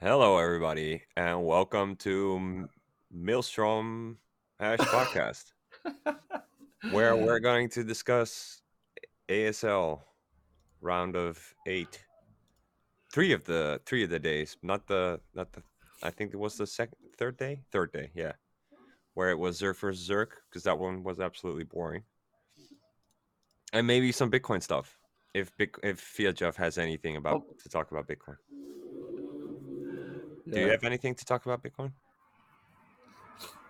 Hello, everybody, and welcome to maelstrom-hashed podcast, where we're going to discuss ASL round of 8. Three of the days, not the. I think it was the third day, yeah, where it was Zerk versus Zerk because that one was absolutely boring, and maybe some Bitcoin stuff. If fiatjaf has anything about Oh, to talk about Bitcoin, do you yeah. have anything to talk about Bitcoin?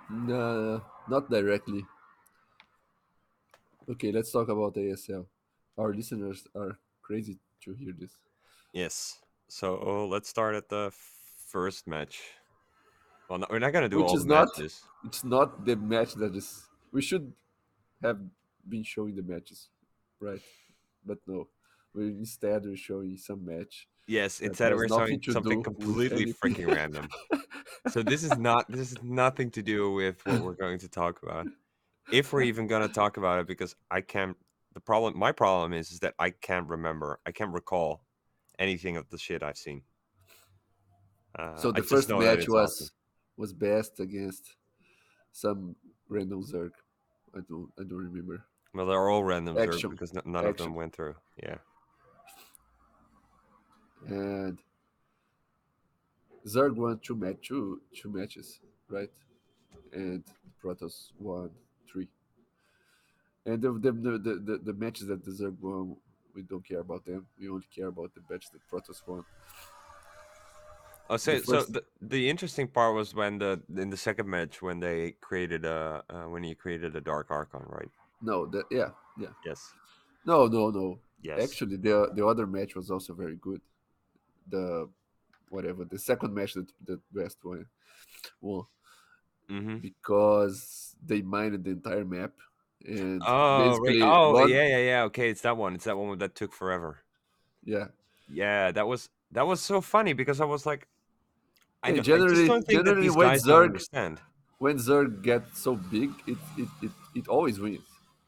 No, not directly. Okay, let's talk about ASL. Our listeners are crazy to hear this. Yes. So let's start at the first match. Well, no, we're not gonna do Which all the is not, matches. it's not the match that is. We should have been showing the matches, right? But no, we're showing some match Yes, that instead has we're nothing showing to something do with completely anything. freaking random. So this is nothing to do with what we're going to talk about. If we're even gonna talk about it, because I can't. My problem is that I can't remember. I can't recall anything of the shit I've seen. So I the just first know that match it's awesome. was best against some random Zerg. I don't remember. Well, they're all randoms, or Action, because none of them action, went through. Yeah. and Zerg won two matches, right? And Protoss won three. And the matches that the Zerg won, we don't care about them. We only care about the match that Protoss won. Oh, The so first, the interesting part was when in the second match when they created when he created a Dark Archon, right? no, yeah. Yes. No. Yes. Actually, the other match was also very good. The whatever the second match that the West won Mm-hmm. because they mined the entire map and Oh, right. basically Oh, one, yeah. Okay, it's that one. It's that one that took forever. yeah. Yeah, that was so funny because I was like, Hey, I just don't think that generally these guys don't understand. when Zerg gets so big, it always wins,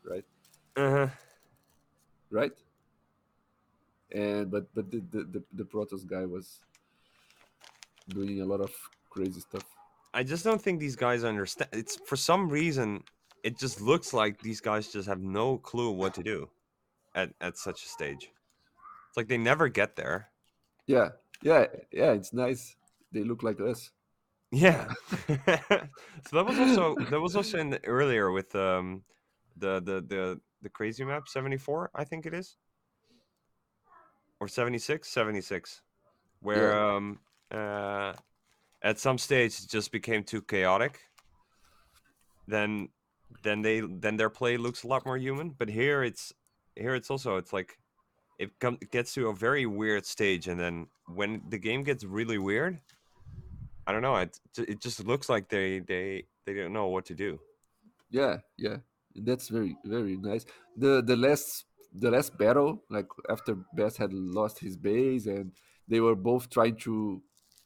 right? Uh-huh. Right? And but the Protoss guy was doing a lot of crazy stuff. I just don't think these guys understand. It's for some reason it just looks like these guys just have no clue what to do at such a stage. It's like they never get there. Yeah, yeah. It's nice. They look like us. Yeah. So that was also in the, earlier with the crazy map 74, I think it is, or 76, 76, Yeah, where uh at some stage it just became too chaotic. Then then their play looks a lot more human, but here it's also it's like it gets to a very weird stage, and then when the game gets really weird, I don't know, it just looks like they don't know what to do. yeah. That's very nice. The last battle, like after Best had lost his base and they were both trying to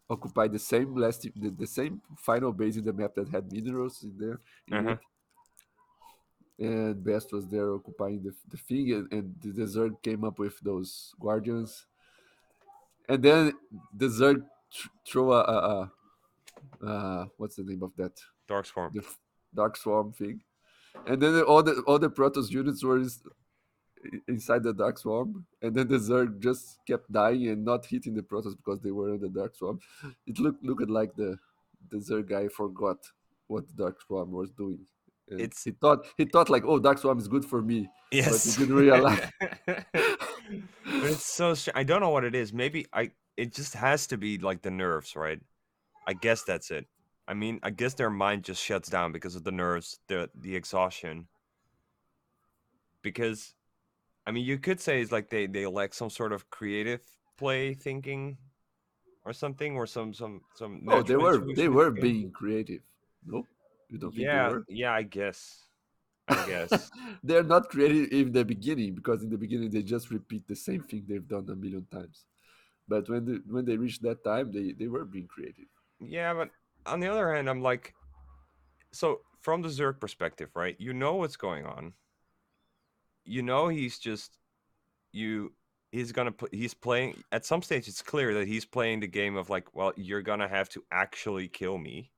occupy the same final base in the map that had minerals in Uh-huh. it, and Best was there occupying the thing, and the Zerg came up with those guardians, and then the Zerg throw what's the name of that, Dark Swarm. Dark Swarm thing, and then all the Protoss units were inside the Dark Swarm, and then the Zerg just kept dying and not hitting the Protoss because they were in the Dark Swarm. It looked like the Zerg guy forgot what the Dark Swarm was doing, and It's he thought like, oh, Dark Swarm is good for me, but he yes. didn't realize. But it's so I don't know what it is. Maybe it just has to be like the nerves, right? I guess that's it. I mean, I guess their mind just shuts down because of the nerves, the exhaustion. Because I mean, you could say it's like they lack some sort of creative play thinking or something, or some Oh, natural they intuition in were the game. being creative. No, you don't think they Yeah, were? yeah, I guess. I guess. They're not creative in the beginning because in the beginning they just repeat the same thing they've done a million times. But when they reached that time, they were being creative. Yeah, but on the other hand, I'm like, so from the Zerg perspective, right? You know what's going on. You know he's just you. he's playing at some stage. It's clear that he's playing the game of like, well, you're gonna have to actually kill me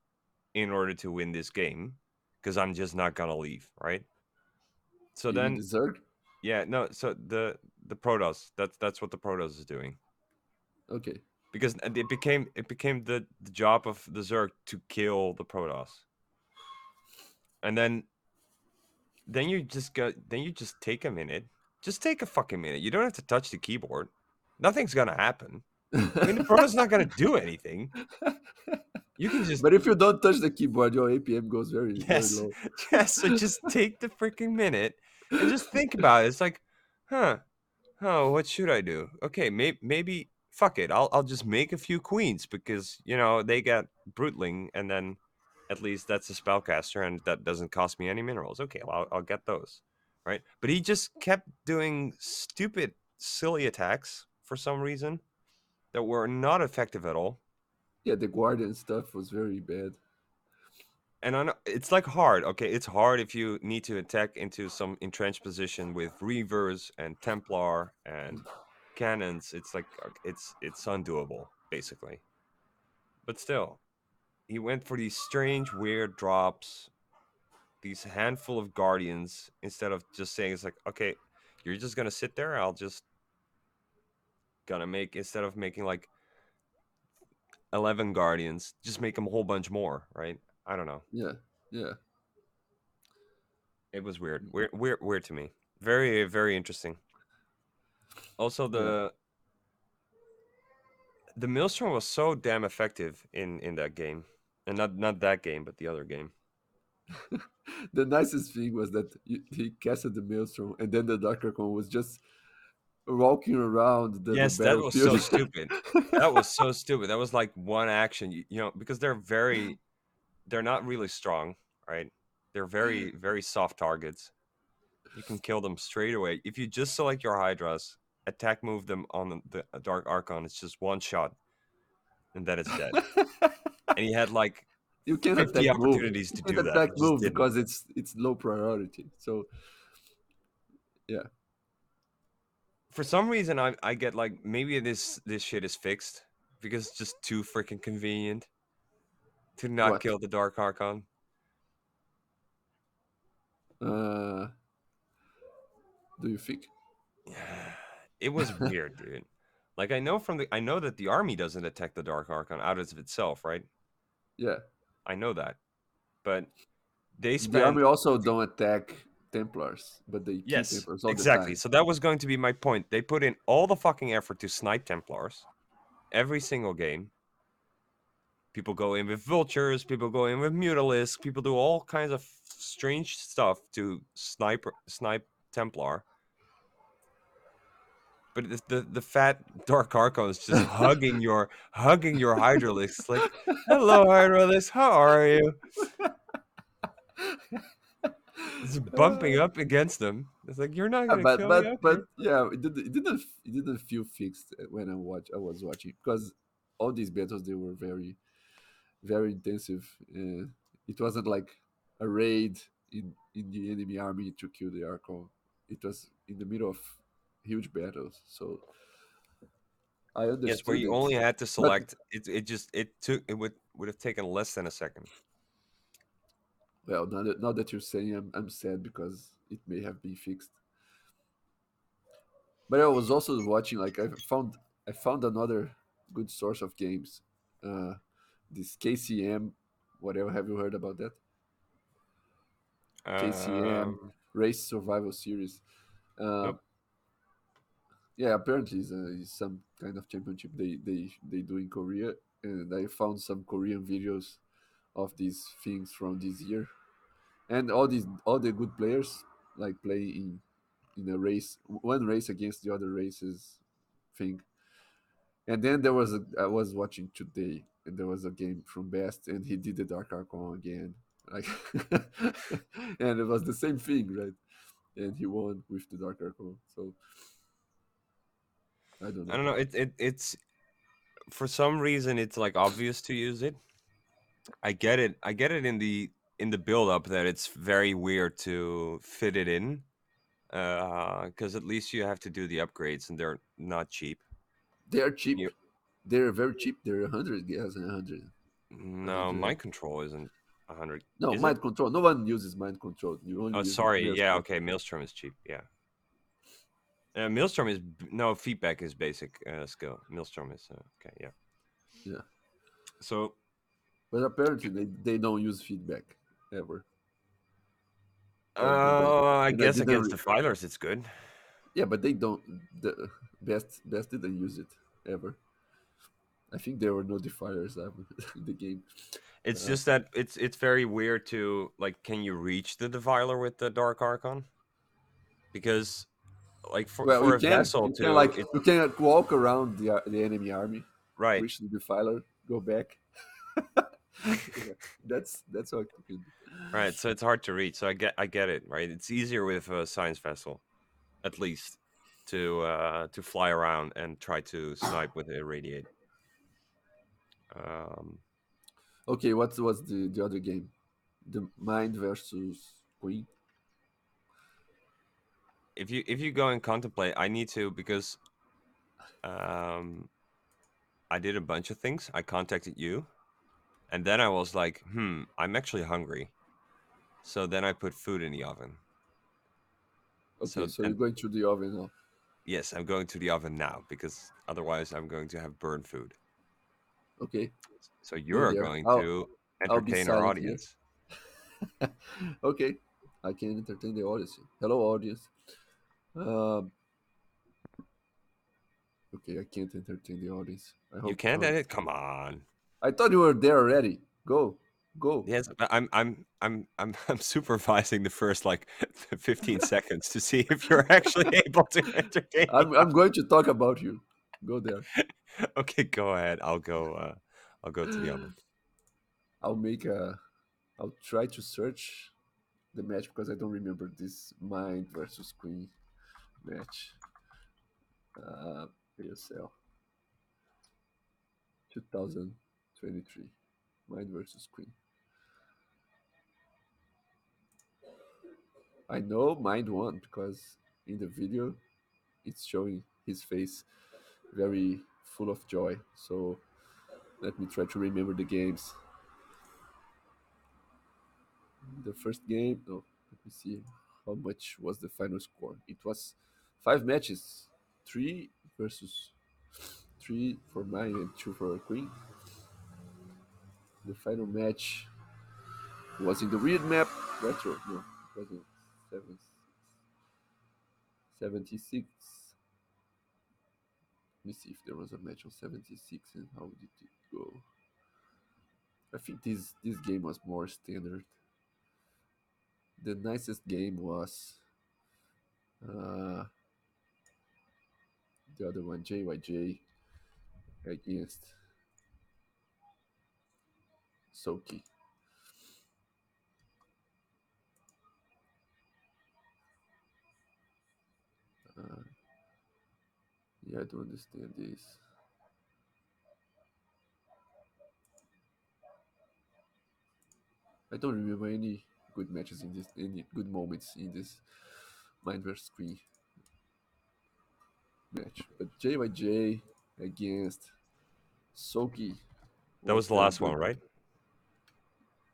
in order to win this game, because I'm just not gonna leave, right? So You mean then, the Zerg? yeah, no, so the Protoss, that's what the Protoss is doing, Okay. because it became the job of the Zerg to kill the Protoss, and then you just take a minute, just take a fucking minute. You don't have to touch the keyboard. Nothing's gonna happen. I mean, the Protoss not gonna do anything. You can just But if you don't touch the keyboard, your APM goes very, very yes, low. yes. So just take the freaking minute and just think about it. It's like, huh, oh, what should I do? Okay, maybe fuck it. I'll just make a few queens because they get brutling, and then at least that's a spellcaster, and that doesn't cost me any minerals. Okay, well I'll get those, right? But he just kept doing stupid, silly attacks for some reason that were not effective at all. Yeah, the Guardian stuff was very bad. And I know it's like hard. Okay, it's hard if you need to attack into some entrenched position with Reavers and Templar and cannons. It's like it's undoable basically. But still, he went for these strange, weird drops, these handful of guardians instead of just saying it's like, okay, you're just gonna sit there. I'll just gonna make instead of making like 11 guardians, just make them a whole bunch more, right? I don't know. Yeah, yeah, It was weird, weird to me. Very, very interesting. Also, yeah. the maelstrom was so damn effective in that game, and not that game, but the other game. The nicest thing was that he casted the Maelstrom, and then the Dark Archon was just walking around the Yes, that was so battlefield. stupid. That was so stupid. That was like one action, because they're not really strong, right? They're very, very soft targets. You can kill them straight away if you just select your Hydras, attack move them on the Dark Archon. It's just one shot, and then it's dead. And he had like You can 50 attack move. opportunities You to can do that. He attack just move didn't. because it's low priority. So yeah, For some reason, I get like maybe this shit is fixed because it's just too freaking convenient to not what? kill the Dark Archon. Uh, do you think? It was weird, dude. Like I know that the army doesn't attack the Dark Archon out of itself, right? Yeah, I know that, but they the spent army also don't attack Templars, but they kill yes, Templars all the exactly. time. So that was going to be my point. They put in all the fucking effort to snipe Templars every single game. People go in with vultures, people go in with mutalisks, people do all kinds of strange stuff to snipe Templar. But the fat Dark Archon is just hugging your Hydralisks, like, hello Hydralisk, how are you? It's bumping Uh, up against them. It's like, you're not gonna kill me, but okay? yeah, it didn't feel fixed when I was watching because all these battles they were very very intensive. It wasn't like a raid in the enemy army to kill the Archon. It was in the middle of huge battles, so I Yes, where understood you it. only had to But select it would have taken less than a second. well, now that you're saying, I'm sad because it may have been fixed. But I was also watching like I found another good source of games. Uh, this KCM, whatever. Have you heard about that? KCM Um, Race Survival Series. Uh, nope. yeah, apparently it's some kind of championship they do in Korea, and I found some Korean videos of these things from this year, and all the good players like play in a race, one race against the other races thing. And then I was watching today, and there was a game from Best, and he did the Dark Archon again, like, and it was the same thing, right? And he won with the Dark Archon. So I don't I know. don't know. It's for some reason it's like obvious to use it. I get it. I get it in the build up that it's very weird to fit it in. Because at least you have to do the upgrades, and they're not cheap. They are cheap. You They're very cheap. They're 100 gas and 100. no, 100. mind control isn't 100, No, is it? mind control. No one uses mind control. You only Oh, use sorry. Yeah, maelstrom. okay. Maelstrom is cheap. Yeah. Maelstrom is no feedback is basic skill. Maelstrom is okay. Yeah. Yeah. So But apparently they don't use feedback ever. They don't. I And I guess didn't. against defilers it's good. Yeah, but they don't. The best didn't use it ever. I think there were no defiers ever in the game. It's Uh, just that it's very weird to like. Can you reach the defiler with the Dark Archon? Because like well, for a vessel you can to like it you can walk around the enemy army, right. reach the defiler, go back. Yeah, that's what you can do. Right, so it's hard to reach. So I get it, right? It's easier with a science vessel, at least, to fly around and try to snipe with irradiate. Um, Okay, what was the other game? The Mind versus Queen. if you go and contemplate, I need to because um, I did a bunch of things. I contacted you, and then I was like, I'm actually hungry. So then I put food in the oven. Okay, So so you're and going to the oven now. yes, I'm going to the oven now because otherwise I'm going to have burned food. Okay, So go you're there. going I'll to I'll be entertain our silent here. audience. Okay, I can entertain the audience. Hello, audience. Um, okay, I can't entertain the audience. I You hope. can't edit? Come on. I thought you were there already. Go, go. Yes, but I'm I'm supervising the first like 15 seconds to see if you're actually able to entertain the I'm going to talk about you. Go there. Okay, go ahead. I'll go to the oven. I'll make a. I'll try to search the match because I don't remember this Mind versus Queen match. ASL 2023. Mind versus Queen. I know Mind won because in the video it's showing his face very full of joy. So let me try to remember the games. The first game, no, let me see how much was the final score. It was 5 matches, three versus three for Mind and two for Queen. The final match was in the weird map retro. No, it wasn't 76. Let me see if there was a match on 76 and how did it go. I think this game was more standard. The nicest game was uh, the other one, JYJ against Soki. Uh, yeah, I don't understand this. I don't remember any good matches in this, any good moments in this Mind vs Queen match. But JYJ against Soki That was was the very last good. one, right?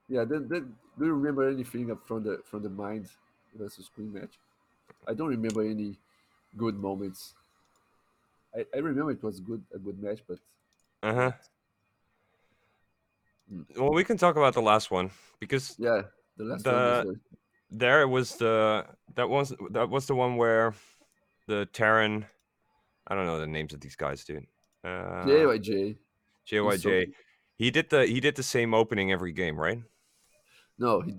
Yeah, then do you remember anything from the Mind versus Queen match? I don't remember any good moments. I remember it was a good match, but Uh-huh. not. Mm. Well, we can talk about the last one because Yeah, the last one was the very there it was the that was the one where the Terran, I don't know the names of these guys, dude. Uh JYJ and JYJ. Soki. He did the same opening every game, right? No, he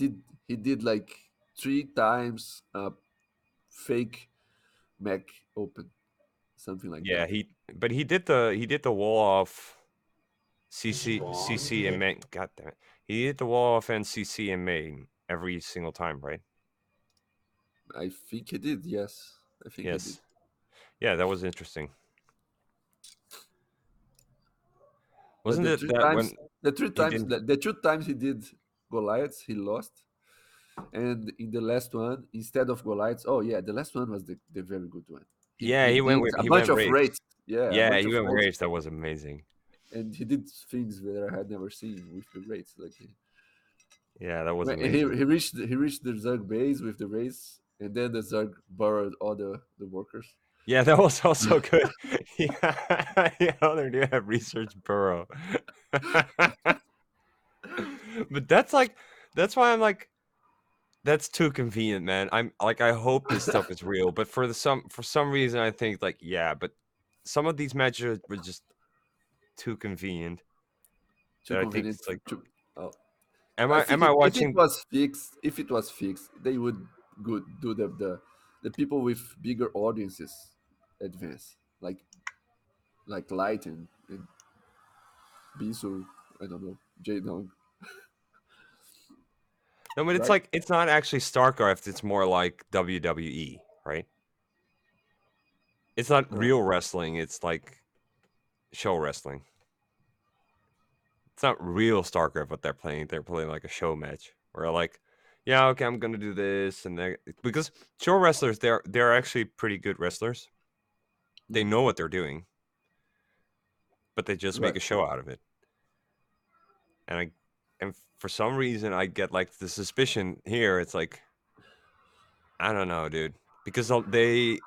did like 3 times fake Mac open, something like Yeah, that. he did the wall of CC and main. God damn it, he did the wall off and CC and main every single time, right? I think he did. Yes, I think he did. Yes. Yeah, that was interesting. But Wasn't it that when the three he times, didn't? the 2 times he did Goliaths, he lost. And in the last one, instead of Goliaths, oh yeah, the last one was the very good one. Yeah, He did a he bunch went of rage. raids. Yeah, a Yeah, bunch he of went raids, rage. That was amazing. and he did things that I had never seen with the raids. Like Yeah, that was when amazing. he reached the Zerg base with the raids, and then the Zerg borrowed all the workers. Yeah, that was also good. Yeah, yeah, they do have research burrow. But that's why I'm like, that's too convenient, man. I'm like, I hope this stuff is real, but for some reason, I think like, yeah, but some of these matches were just too convenient Too that I think convenient it's like, to. Oh. I am think I if it watching? was fixed, they would good do the people with bigger audiences advance, like Light and Bisu, I don't know, J Dong, No, but it's right? like it's not actually StarCraft. It's more like WWE, right? It's not Uh, real wrestling. It's like show wrestling. It's not real StarCraft what they're playing. They're playing like a show match where like, yeah, okay, I'm gonna do this and that because show wrestlers they're actually pretty good wrestlers. They mm, know what they're doing, but they just make right. a show out of it. And for some reason I get like the suspicion here. It's like I don't know, dude, because they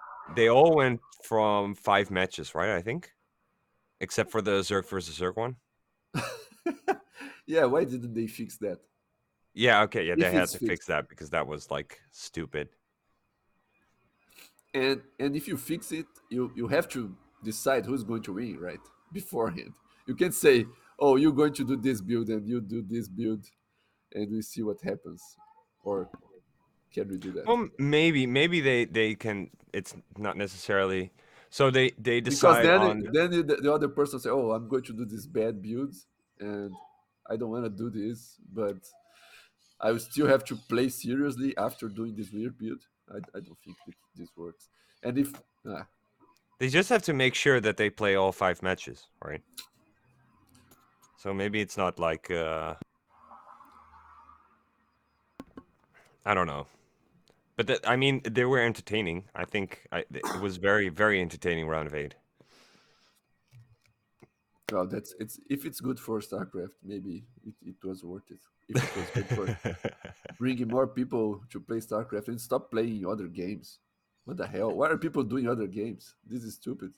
all went from 5 matches, right? I think except for the Zerg versus Zerg one. Yeah, why didn't they fix that? Yeah, okay, yeah, they If had it's to fix fixed, that because that was like stupid. and if you fix it, you have to decide who's going to win, right? Beforehand, you can't say, "Oh, you're going to do this build and you do this build, and we see what happens," or can we do that? Well, maybe they can. It's not necessarily. So they Because decide on. then the other person say, "Oh, I'm going to do this bad build, and I don't want to do this, but I will still have to play seriously after doing this weird build." I don't think this works. And if ah, They just have to make sure that they play all 5 matches, right? So maybe it's not like I don't know, but I mean they were entertaining. I think it was very entertaining round of 8. well, that's it's if it's good for StarCraft, maybe it was worth it. If it was good for bringing more people to play StarCraft and stop playing other games. What the hell? Why are people doing other games? This is stupid.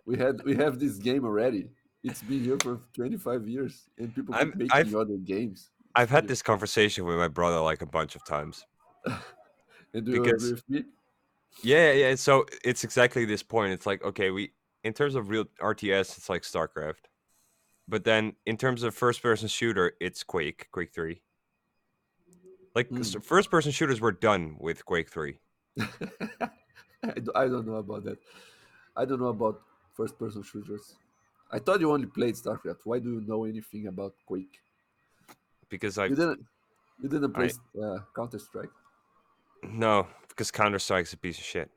We have this game already. It's been here for 25 years, and people keep making other games. It's I've had weird. this conversation with my brother like a bunch of times And do you agree because with me? yeah. So it's exactly this point. It's like okay, we in terms of real RTS, it's like StarCraft. But then in terms of first person shooter, it's Quake 3. Like Hmm. first person shooters were done with Quake 3 I don't know about that. I don't know about first-person shooters. I thought you only played StarCraft. Why do you know anything about Quake? because You didn't. You didn't play I Counter Strike. no, because Counter Strike's a piece of shit.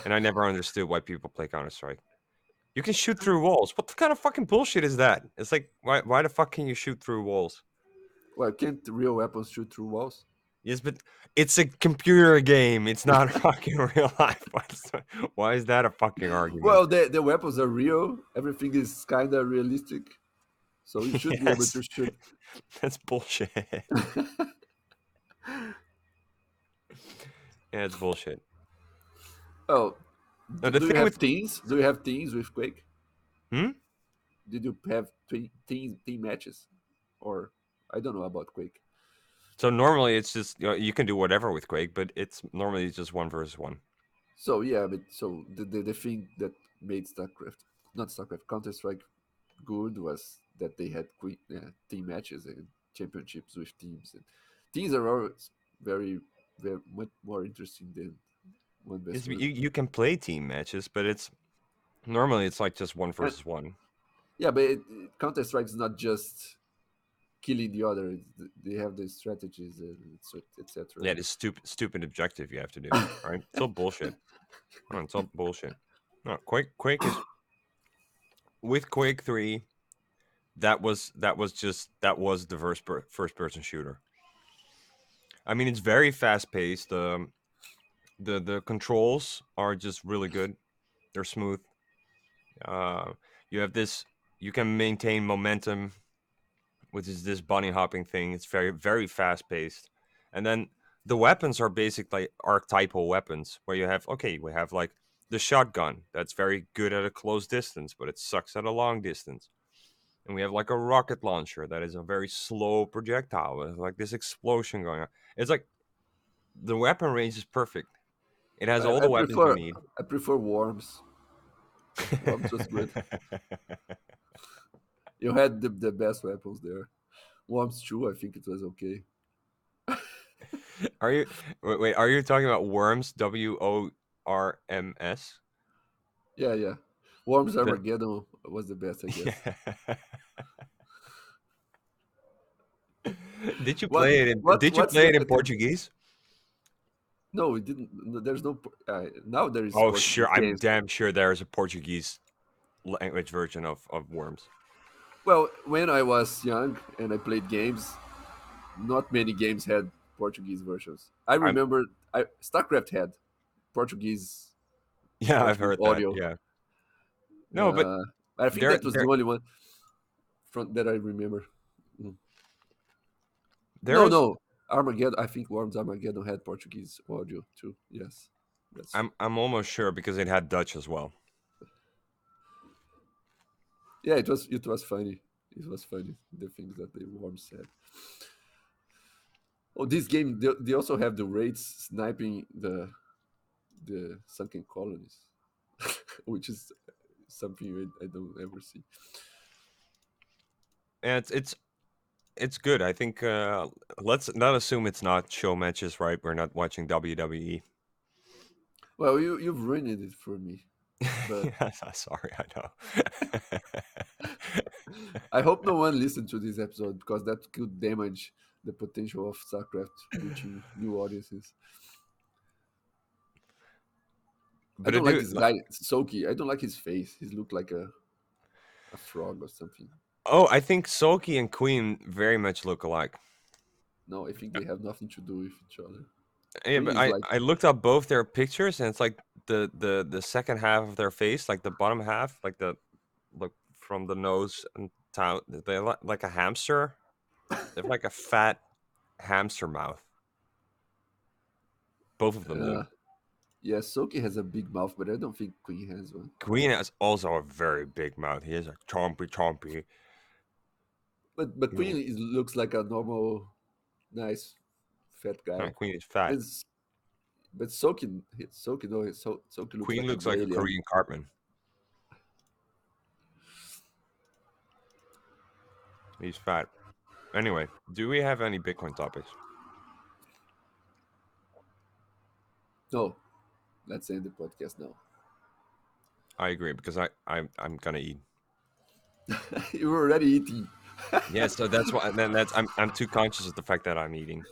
And I never understood why people play Counter Strike. You can shoot through walls. What kind of fucking bullshit is that? It's like why the fuck can you shoot through walls? Well, can't real weapons shoot through walls? Yes, but it's a computer game. It's not fucking real life. Why is that a fucking argument? Well, the weapons are real. Everything is kind of realistic, so you should be able Yes, to shoot. that's bullshit. Yeah, it's bullshit. Oh, No, the do you thing have with teams? Do you have teams with Quake? hmm? Did you have team matches, or I don't know about Quake. So normally it's just you can do whatever with Quake, but it's normally just 1 versus 1. So yeah, but so the thing that made StarCraft, not StarCraft, Counter Strike good was that they had team matches and championships with teams. And teams are always very much more interesting than one Yes, versus one. you can play team matches, but it's normally it's like just one And versus one. yeah, but Counter Strike is not just killing the other. They have the strategies and Yeah, etc. this stupid objective you have to do. Right? It's all bullshit. Oh, it's all bullshit. No, Quake is with Quake 3. That was the first person shooter. I mean, it's very fast paced. The controls are just really good. They're smooth. Uh, you have this. You can maintain momentum, which is this bunny hopping thing. It's very fast paced, and then the weapons are basically archetypal weapons where you have we have like the shotgun that's very good at a close distance, but it sucks at a long distance. And we have like a rocket launcher that is a very slow projectile with like this explosion going on. It's like the weapon range is perfect. It has I, all I the weapons you prefer need. I prefer Worms. Worms was good. You had the best weapons there. Worms 2, I think it was okay. Are you wait, are you talking about Worms? WORMS? Yeah, yeah. Worms The Armageddon was the best, I guess. What Did you what's play the it in Portuguese? no, we didn't. There's no. Now there is Oh, sure. Portuguese I'm games. damn sure there's a Portuguese language version of Worms. Well, when I was young and I played games, not many games had Portuguese versions. I I'm remember StarCraft had Portuguese Yeah, I've Portuguese heard that. audio. Yeah. No, but Uh, I think there that was the there only one from that I remember. Mm. No, there's no, Armageddon. I think Worms Armageddon had Portuguese audio too. Yes, that's true. I'm almost sure because it had Dutch as well. Yeah, it was funny. It was funny the things that the Worms said. Oh, this game they also have the raids sniping the sunken colonies, which is something I don't ever see. And it's good. I think let's not assume it's not show matches, right? We're not watching WWE. Well, you've ruined it for me, but Yes, I'm sorry, I know. I hope no one listened to this episode because that could damage the potential of StarCraft reaching new audiences. I But I don't like do this guy Soki. I don't like his face. He looked like a frog or something. Oh, I think Sulky and Queen very much look alike. No, I think they have nothing to do with each other. Yeah, Queen but is like I looked up both their pictures and it's like the second half of their face, like the bottom half, like the look from the nose and down, they like a hamster. They have like a fat hamster mouth. Both of them do. uh, yeah, Soki has a big mouth, but I don't think Queen has one. Queen has also a very big mouth. He has a chompy chompy. But You Queen looks like a normal, nice, fat guy. Queen is fat. And but Soki no, Soki looks Queen like an looks like a alien. Korean Cartman. He's fat. Anyway, do we have any Bitcoin topics? No, let's end the podcast now. I agree because I'm gonna eat. You're already eating. Yeah, so that's why. Then that's I'm too conscious of the fact that I'm eating.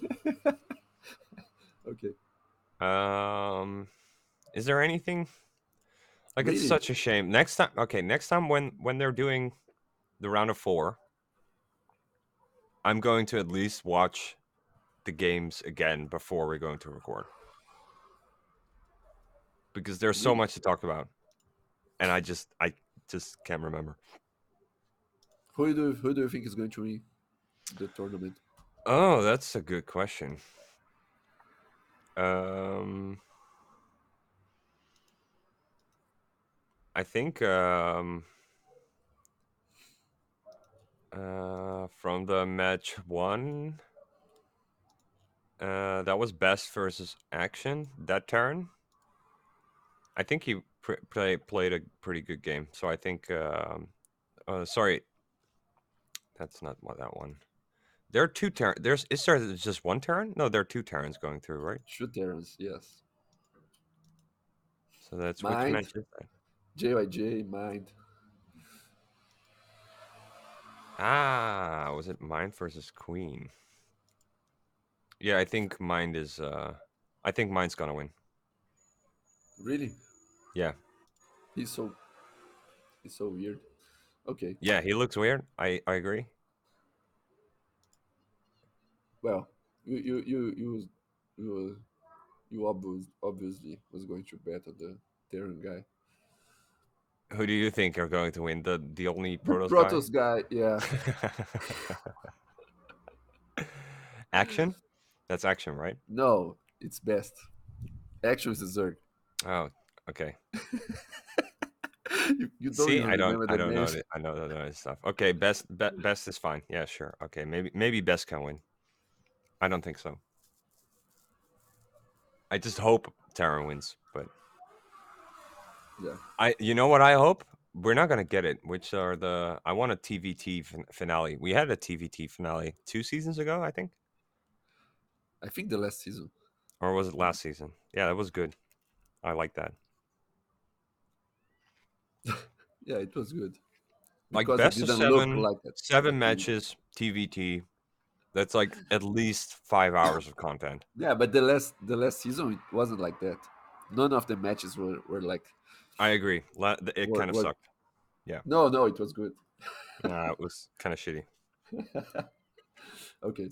Okay, Um, is there anything like it's really, such a shame. Next time, okay, next time when they're doing the round of four, I'm going to at least watch the games again before we're going to record because there's so really. much to talk about, and I just can't remember. Who do you think is going to win the tournament? Oh, that's a good question. Um, I think from the match one, that was best versus action that turn. I think he played a pretty good game. So I think. Sorry, that's not what that one. There are two turn. Is there just one turn? No, there are two turns going through, right? Shoot Terrence, yes. So that's which Mind, match is that? JYJ, Mind. Ah, was it Mind versus Queen? Yeah, I think Mind is. I think Mind's gonna win. Really? Yeah, He's so he's so weird. Okay, yeah, he looks weird. I agree. well, You you obviously was going to bet on the Terran guy. Who do you think are going to win? The only The Protoss guy? Protoss guy, yeah. Action? That's action, right? No, it's best. Action is a Zerg. Oh, okay. You don't See, even remember I the don't know names. that I know that stuff. Okay, best is fine. Yeah, sure. Okay, maybe best can win. I don't think so. I just hope Terran wins, but Yeah, you know what I hope? We're not gonna get it. Which are the I want a TVT finale. We had a TVT finale 2 seasons ago, I think, I think the last season. or was it last season? Yeah, that was good. I like that. Yeah, it was good Like because it best of didn't look seven, like it, seven like TV. matches, TVT. That's like at least 5 hours of content. Yeah, but the last season it wasn't like that. None of the matches were like I agree. It kind of were. sucked. Yeah, No, it was good. it was kind of shitty. Okay.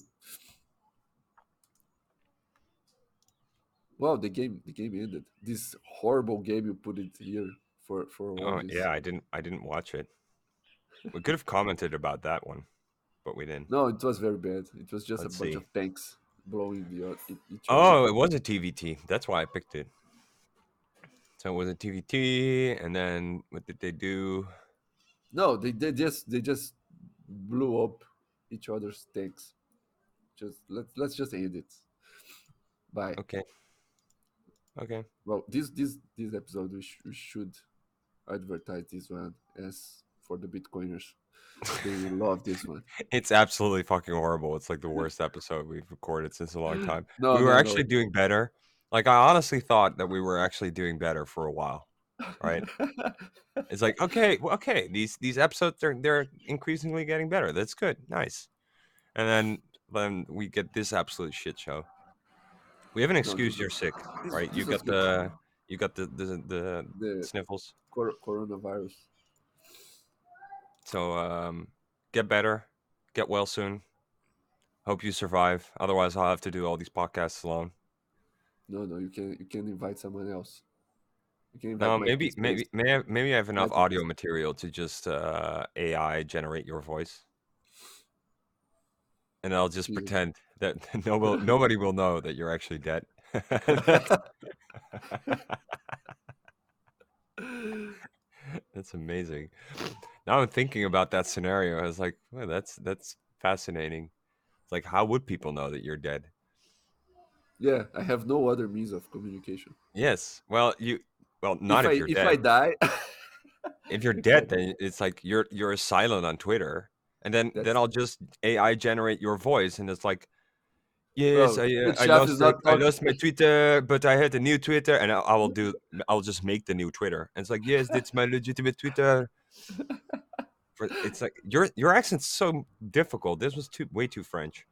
Wow, the game ended. This horrible game you put it here for Oh audience. yeah, I didn't watch it. We could have commented about that one, but we didn't. No, it was very bad. It was just a Let's bunch see. of tanks blowing each other. Oh, it was a TVT. That's why I picked it. So it was a TVT, and then what did they do? No, they just blew up each other's tanks. Just let's just end it. Bye. Okay, okay. Well, this episode we should advertise this one as for the Bitcoiners. They will love this one. It's absolutely fucking horrible. It's like the worst episode we've recorded since a long time. No, We were no, actually no. doing better. Like I honestly thought that we were actually doing better for a while, right? It's like okay, okay, these episodes they're increasingly getting better. That's good, nice. And then we get this absolute shit show. We have an No, this excuse. You're was sick, this right? this was good. You got the The sniffles. coronavirus. So get better, get well soon. Hope you survive. Otherwise, I'll have to do all these podcasts alone. No, no, you can invite someone else. You can invite No, Mike maybe Space. maybe I have enough Matt and audio material to just AI generate your voice, and I'll just Jesus. pretend that nobody will know that you're actually dead. That's that's amazing. Now I'm thinking about that scenario. I was like, well, that's fascinating. It's like, how would people know that you're dead? Yeah, I have no other means of communication. Yes. Well, If not if I you're if I dead. die, If you're if I dead, die, then it's like you're silent on Twitter, and then that's I'll just AI generate your voice, and it's like, yes, well. Fiatjaf is not I talking. lost my Twitter, but I had a new Twitter, and I'll just make the new Twitter, and it's like, yes, that's my legitimate Twitter. It's like your accent's so difficult. This was way too French.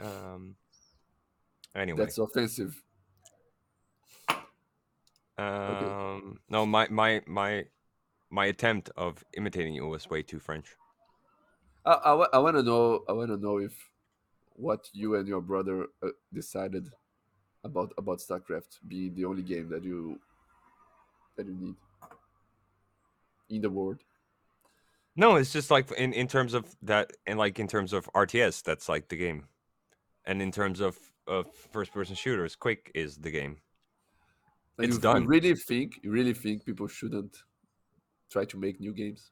Um. Anyway, That's offensive. Okay. no, my attempt of imitating you was way too French. I want to know. I want to know if what you and your brother decided about StarCraft being the only game that you need in the world. No, it's just like in terms of that, and like in terms of RTS, that's like the game, and in terms of first person shooters, Quake is the game. And It's you done. really think people shouldn't try to make new games?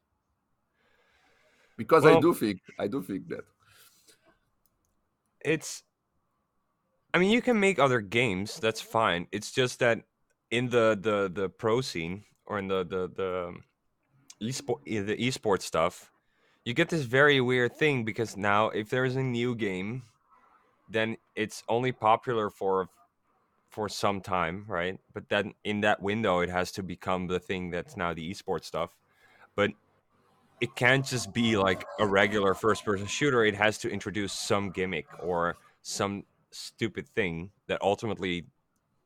Because Well, I do think that. it's. I mean, you can make other games. That's fine. It's just that in the pro scene or in the esports stuff, you get this very weird thing because now if there's a new game, then it's only popular for some time, right? But then in that window, it has to become the thing that's now the esports stuff. But it can't just be like a regular first person shooter. It has to introduce some gimmick or some stupid thing that ultimately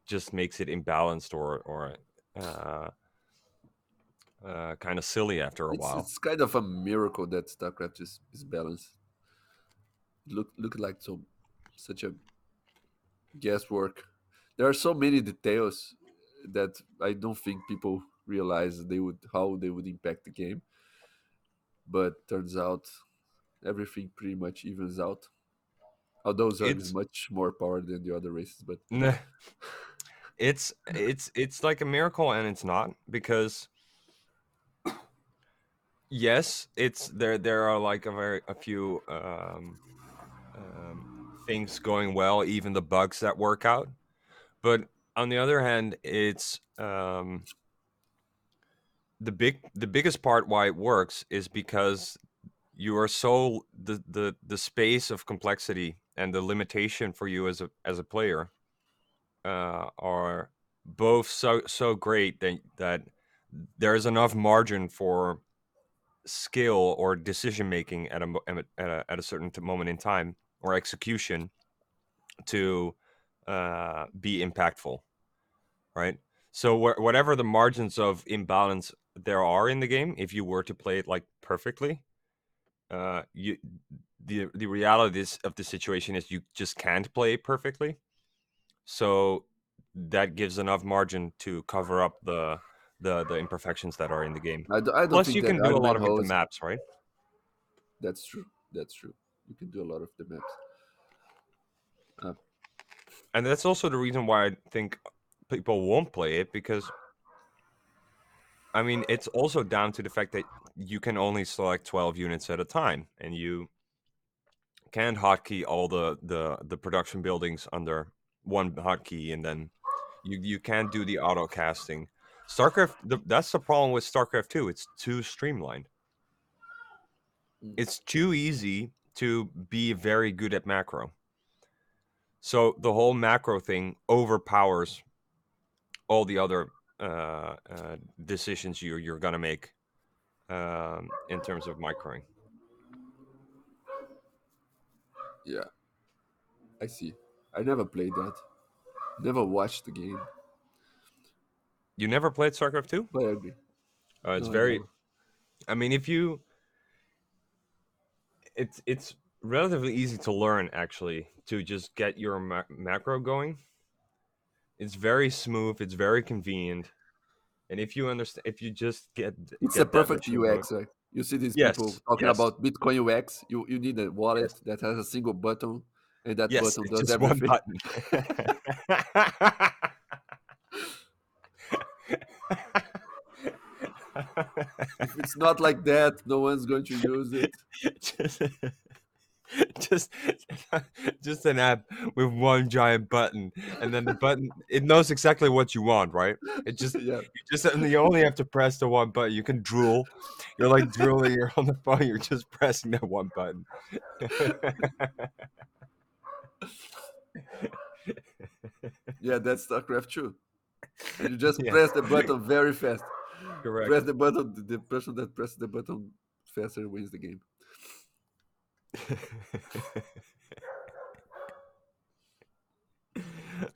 just makes it imbalanced or uh, kind of silly after a while. It's kind of a miracle that StarCraft is balanced. Look like such a guesswork. There are so many details that I don't think people realize they would how they would impact the game. But turns out everything pretty much evens out. Although Zerg is It's much more power than the other races, but nah, it's like a miracle and it's not because yes, it's there are like a few um, things going well, even the bugs that work out. But on the other hand, it's the biggest part why it works is because you are so the space of complexity and the limitation for you as a player are both so great that there is enough margin for skill or decision making at a certain moment in time or execution to be impactful, right? So whatever the margins of imbalance there are in the game, if you were to play it like perfectly, you the reality of the situation is you just can't play it perfectly. So that gives enough margin to cover up the imperfections that are in the game. I don't Plus, think you that can do a lot argument of with the holds. maps, right? That's true. That's true. You can do a lot of the maps. Uh, And that's also the reason why I think people won't play it because I mean it's also down to the fact that you can only select 12 units at a time, and you can't hotkey all the production buildings under one hotkey, and then you can't do the auto casting. StarCraft, that's the problem with StarCraft 2. It's too streamlined. mm, It's too easy to be very good at macro. So the whole macro thing overpowers all the other decisions you're gonna make in terms of microing. yeah, I see. I never played that. Never watched the game. You never played StarCraft 2? But I agree. It's No, I very. never. I mean, if you, it's relatively easy to learn actually to just get your macro going. It's very smooth. It's very convenient. And if you understand, if you just It's a get that perfect machine going, UX. Right? You see these people yes, talking yes, about Bitcoin UX. You need a wallet yes, that has a single button, and that yes, button it's does just one everything. button. If it's not like that, no one's going to use it. just, just, just an app with one giant button, and then the button it knows exactly what you want, right? It just Yeah, you only have to press the one button. You can drool. You're like drooling. You're on the phone. You're just pressing that one button. yeah, that's StarCraft 2. And you just Yeah, press the button very fast. correct. Press the button. The person that presses the button faster wins the game.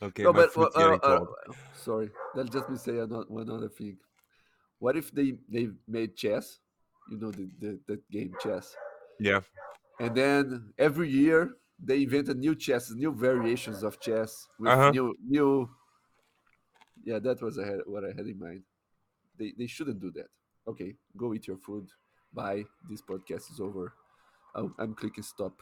Okay, No, my but food's getting cold. sorry. Let just me say one other thing. What if they made chess? You know the game chess, Yeah. and then every year they invent a new chess, new variations of chess Uh with huh. new. Yeah, that was what I had in mind. They shouldn't do that. Okay, go eat your food. Bye. This podcast is over. I'm clicking stop.